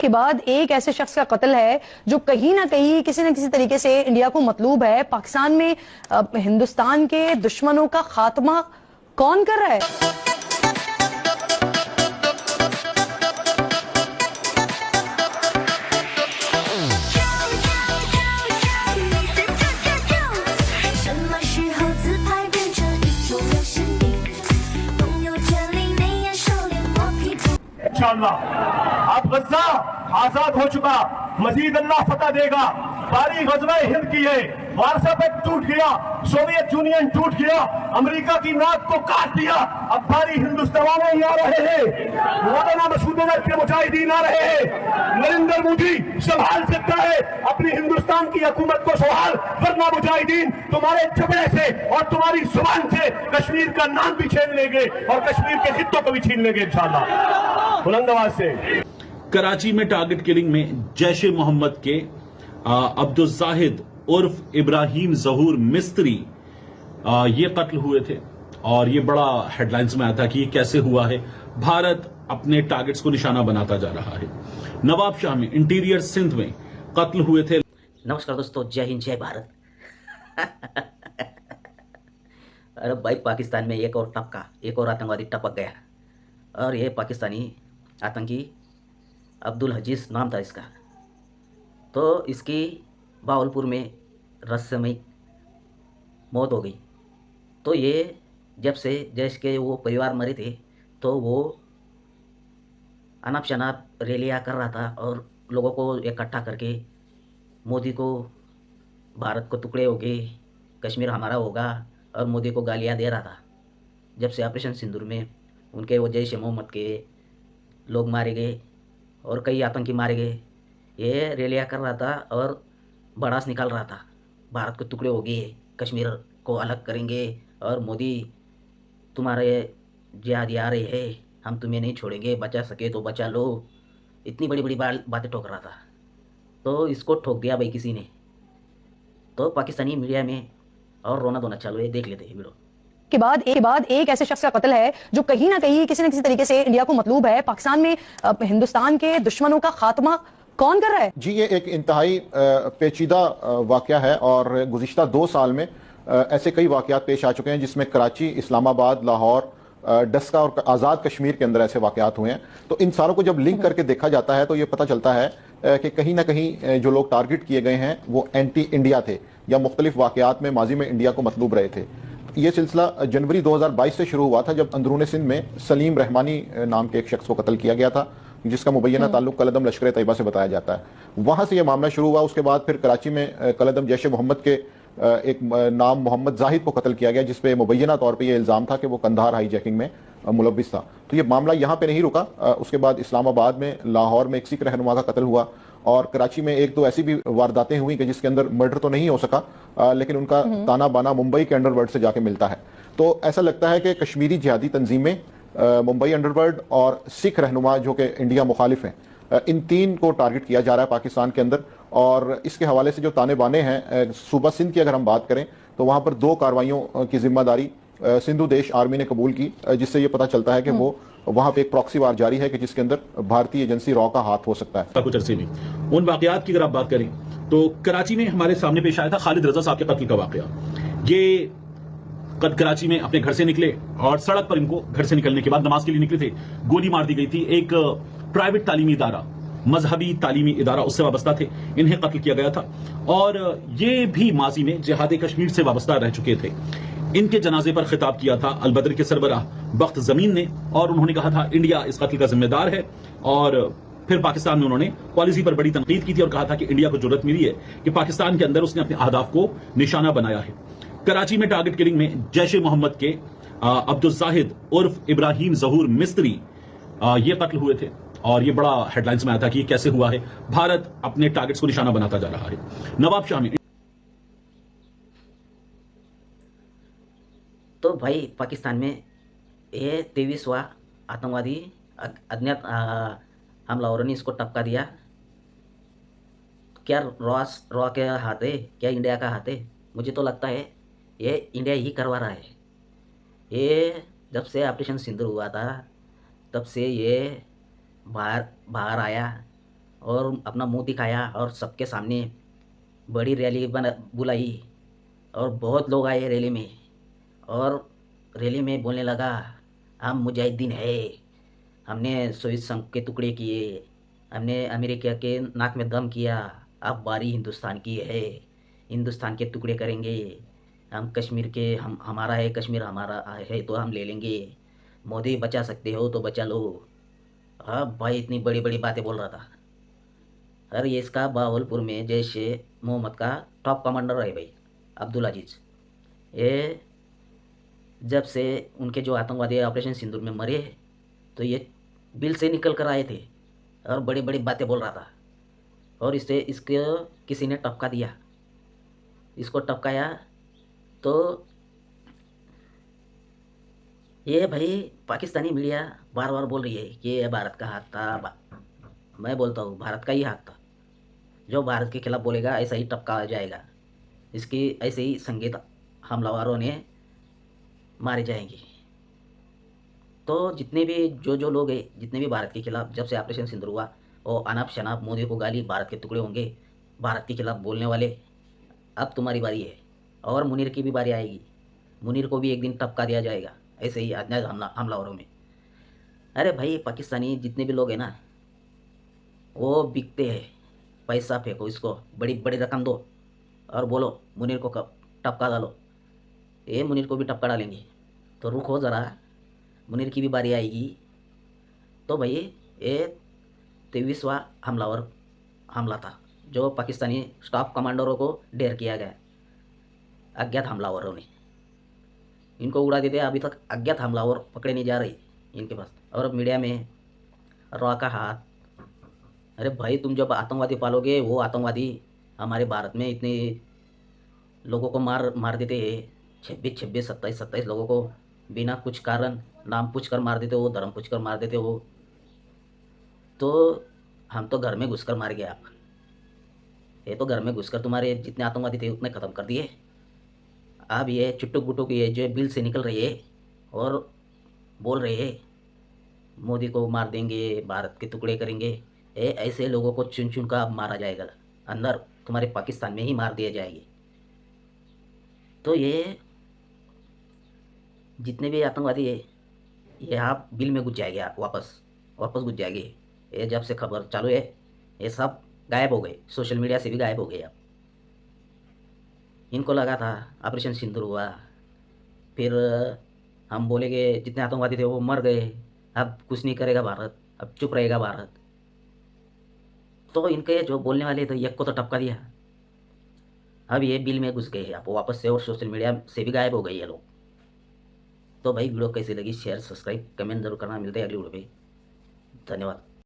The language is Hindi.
के बाद एक ऐसे शख्स का कत्ल है जो कहीं ना कहीं किसी न किसी तरीके से इंडिया को मतलूब है। पाकिस्तान में हिंदुस्तान के दुश्मनों का खात्मा कौन कर रहा है? इंशाअल्लाह अब गज्जा आजाद हो चुका, मजीद अल्लाह फतह देगा। बारी गजवा हिंद की है, वारसापेट टूट गया, सोवियत यूनियन टूट गया, अमेरिका की नाक को काट दिया। अब बारी हिंदुस्तान ही आ रहे हैं, मौलाना मसूद अजहर के मुजाहिदीन आ रहे हैं। नरेंद्र मोदी संभाल सकता है अपनी हिंदुस्तान की हुकूमत को सवाल, वरना मुजाहिदीन तुम्हारे जबड़े से और तुम्हारी जुबान से कश्मीर का नाम भी छीन लेंगे और कश्मीर के हिस्सों को भी छीन लेंगे इंशाअल्लाह। बुलंद आवाज से कराची में टारगेट किलिंग में जैश ए मोहम्मद के अब्दुल जाहिद उर्फ इब्राहिम जहूर मिस्त्री ये कत्ल हुए थे और ये बड़ा हेडलाइंस में आया था कि ये कैसे हुआ है। भारत अपने टारगेट्स को निशाना बनाता जा रहा है। नवाबशाह में इंटीरियर सिंध में कत्ल हुए थे। नमस्कार दोस्तों, जय हिंद जय भारत। अरे भाई, पाकिस्तान में एक और टपका, एक और आतंकवादी टपक गया और ये पाकिस्तानी आतंकी अब्दुल हजीज नाम था इसका। तो इसकी बावलपुर में रहस्यमयी मौत हो गई। तो ये जब से जैश के वो परिवार मरे थे तो वो अनाप शनाप रैलियाँ कर रहा था और लोगों को इकट्ठा करके मोदी को, भारत को टुकड़े हो गए, कश्मीर हमारा होगा, और मोदी को गालियाँ दे रहा था। जब से ऑपरेशन सिंदूर में उनके वो जैश ए मोहम्मद के लोग मारे गए और कई आतंकी मारे गए, ये रैलियाँ कर रहा था और भड़ास निकाल रहा था। भारत को टुकड़े हो गए, कश्मीर को अलग करेंगे और मोदी तुम्हारे जिहादी आ रहे हैं, हम तुम्हें नहीं छोड़ेंगे, बचा सके तो बचा लो। इतनी बड़ी बड़ी बातें ठोक रहा था। तो इसको ठोक दिया भाई किसी ने। तो पाकिस्तानी मीडिया में और रोना धोना चालू है, देख लेते हैं वीडियो। के बाद एक ऐसे शख्स का कत्ल है जो कहीं ना कहीं किसी न किसी तरीके से इंडिया को मतलूब है। पाकिस्तान में हिंदुस्तान के दुश्मनों का खात्मा कौन कर रहा है? जी, ये एक इंतहाई पेचीदा वाकया है और गुज़िश्ता 2 साल में ऐसे कई वाकयात पेश आ चुके हैं जिसमें कराची, इस्लामाबाद, लाहौर, डस्का और आज़ाद कश्मीर के अंदर ऐसे वाकयात हुए हैं। तो इन सारों को जब लिंक करके देखा जाता है तो ये पता चलता है कि कहीं ना कहीं जो लोग टारगेट किए गए हैं वो एंटी इंडिया थे या मुख्तलिफ वाकयात में माजी में इंडिया को मतलूब रहे थे। ये सिलसिला जनवरी 2022 से शुरू हुआ था जब अंदरून सिंध में सलीम रहमानी नाम के एक शख्स को कत्ल किया गया था, जिसका मुबैना ताल्लुक कलदम लश्कर तैयबा से बताया जाता है। वहां से यह मामला शुरू हुआ। उसके बाद फिर कराची में कलदम जैश ए मोहम्मद के एक नाम मोहम्मद जाहिद को कत्ल किया गया, जिसपे मुबैना तौर पे यह इल्ज़ाम था कि वो कंधार हाईजैकिंग में मुलव्विस था। तो ये मामला यहाँ पे नहीं रुका। उसके बाद इस्लामाबाद में, लाहौर में एक सिख रहनुमा का कत्ल हुआ और कराची में एक दो ऐसी भी वारदातें हुई कि जिसके अंदर मर्डर तो नहीं हो सका, लेकिन उनका ताना बाना मुंबई के अंडरवर्ल्ड से जाके मिलता है। तो ऐसा लगता है कि कश्मीरी जिहादी तंजीमें, मुंबई अंडरवर्ल्ड और सिख रहनुमा जो कि इंडिया मुखालिफ हैं, इन तीन को टारगेट किया जा रहा है पाकिस्तान के अंदर। और इसके हवाले से जो ताने बाने हैं, सूबा सिंध की अगर हम बात करें तो वहाँ पर 2 कार्रवाइयों की जिम्मेदारी सिंधु देश आर्मी ने कबूल की, जिससे ये पता चलता है कि वो वहाँ पे एक प्रॉक्सी वार जारी है कि जिसके अंदर भारतीय एजेंसी रॉ का हाथ हो सकता है। कुछ अरसे में उन वाकयात की अगर आप बात करें तो कराची में हमारे सामने पेश आया था खालिद रजा साहब के कत्ल का वाकया। ये कराची में अपने घर से निकले और सड़क पर इनको घर से निकलने के बाद नमाज के लिए निकले थे, गोली मार दी गई थी। एक प्राइवेट तालीमी इदारा, मजहबी तालीमी इदारा, उससे वाबस्ता थे, इन्हें कत्ल किया गया था और ये भी माजी में जिहाद कश्मीर से वाबस्ता रह चुके थे। इनके जनाजे पर खिताब किया था अलबद्र के सरबराह बख्त जमीन ने और उन्होंने कहा था इंडिया इस कत्ल का जिम्मेदार है। और फिर पाकिस्तान में उन्होंने पॉलिसी पर बड़ी तनकीद की थी और कहा था कि इंडिया को जरूरत मिली है कि पाकिस्तान के अंदर उसने अपने अहदाफ को निशाना बनाया है। कराची में टारगेट किलिंग में जैश ए मोहम्मद के अब्दुल जाहिद उर्फ इब्राहिम जहूर मिस्त्री ये कत्ल हुए थे और ये बड़ा हेडलाइंस में आया था कि ये कैसे हुआ है। भारत अपने टारगेट्स को निशाना बनाता जा रहा है। नवाबशाह में तो भाई पाकिस्तान में ये 23वां आतंकवादी अज्ञात हमलावरों ने इसको टपका दिया। क्या रॉ के हाथ है, क्या इंडिया का हाथ है? मुझे तो लगता है ये इंडिया ही करवा रहा है। ये जब से ऑपरेशन सिंदूर हुआ था तब से ये बाहर आया और अपना मुंह दिखाया और सबके सामने बड़ी रैली बुलाई और बहुत लोग आए रैली में। और रैली में बोलने लगा, हम मुजाहिदीन है, हमने सोवियत संघ के टुकड़े किए, हमने अमेरिका के नाक में दम किया, अब बारी हिंदुस्तान की है, हिंदुस्तान के टुकड़े करेंगे, हम कश्मीर के, हम हमारा है, कश्मीर हमारा है तो हम ले लेंगे, मोदी बचा सकते हो तो बचा लो। अब भाई इतनी बड़ी बड़ी बातें बोल रहा था। और ये इसका बावलपुर में जैश ए मोहम्मद का टॉप कमांडर है भाई, अब्दुल अजीज़। ये जब से उनके जो आतंकवादी ऑपरेशन सिंदूर में मरे तो ये बिल से निकल कर आए थे और बड़ी बड़ी बातें बोल रहा था। और इसको किसी ने टपका दिया, इसको टपकाया तो ये भाई पाकिस्तानी मीडिया बार बार बोल रही है कि ये भारत का हाथ था। मैं बोलता हूँ भारत का ही हाथ था। जो भारत के खिलाफ बोलेगा ऐसा ही टपका जाएगा, इसकी ऐसे ही संगीत हमलावरों ने मारे जाएंगे। तो जितने भी जो लोग हैं, जितने भी भारत के खिलाफ जब से ऑपरेशन सिंदूर हुआ वो अनाप शनाप मोदी को गाली, भारत के टुकड़े होंगे, भारत के खिलाफ बोलने वाले, अब तुम्हारी बारी है। और मुनीर की भी बारी आएगी, मुनीर को भी एक दिन टपका दिया जाएगा ऐसे ही अज्ञात हमलावरों में। अरे भाई पाकिस्तानी जितने भी लोग हैं ना वो बिकते हैं, पैसा फेंको इसको, बड़ी बड़ी रकम दो और बोलो मुनीर को कब टपका डालो, ये मुनीर को भी टपका डालेंगे। तो रुको ज़रा, मुनीर की भी बारी आएगी। तो भाई ये 23वां हमला था जो पाकिस्तानी स्टाफ कमांडरों को ढेर किया गया अज्ञात हमलावरों ने। इनको उड़ा देते, अभी तक अज्ञात हमलावर पकड़े नहीं जा रहे इनके पास। और अब मीडिया में रॉ का हाथ। अरे भाई तुम जब आतंकवादी पालोगे, वो आतंकवादी हमारे भारत में इतने लोगों को मार देते हैं, 26 27 लोगों को बिना कुछ कारण, नाम पूछ कर मार देते हो, धर्म पूछ कर मार देते हो। तो हम तो घर में घुसकर मार गए आप, ये तो घर में घुसकर तुम्हारे जितने आतंकवादी थे उतने ख़त्म कर दिए। अब ये चुट्टुक बुट्टुक ये जो बिल से निकल रही है और बोल रहे हैं मोदी को मार देंगे, भारत के टुकड़े करेंगे, ऐसे लोगों को चुन चुन कर अब मारा जाएगा, अंदर तुम्हारे पाकिस्तान में ही मार दिए जाएंगे। तो ये जितने भी आतंकवादी है ये आप बिल में घुस जाएंगे, आप वापस घुस जाएंगे। ये जब से खबर चालू है ये सब गायब हो गए, सोशल मीडिया से भी गायब हो गए। अब इनको लगा था ऑपरेशन सिंदूर हुआ, फिर हम बोलेंगे जितने आतंकवादी थे वो मर गए, अब कुछ नहीं करेगा भारत, अब चुप रहेगा भारत। तो इनके जो बोलने वाले थे एक को तो टपका दिया, अब ये बिल में घुस गए आप वापस से और सोशल मीडिया से भी गायब हो गए ये लोग। तो भाई वीडियो कैसी लगी, शेयर सब्सक्राइब कमेंट जरूर करना। मिलते हैं अगली वीडियो पे, धन्यवाद।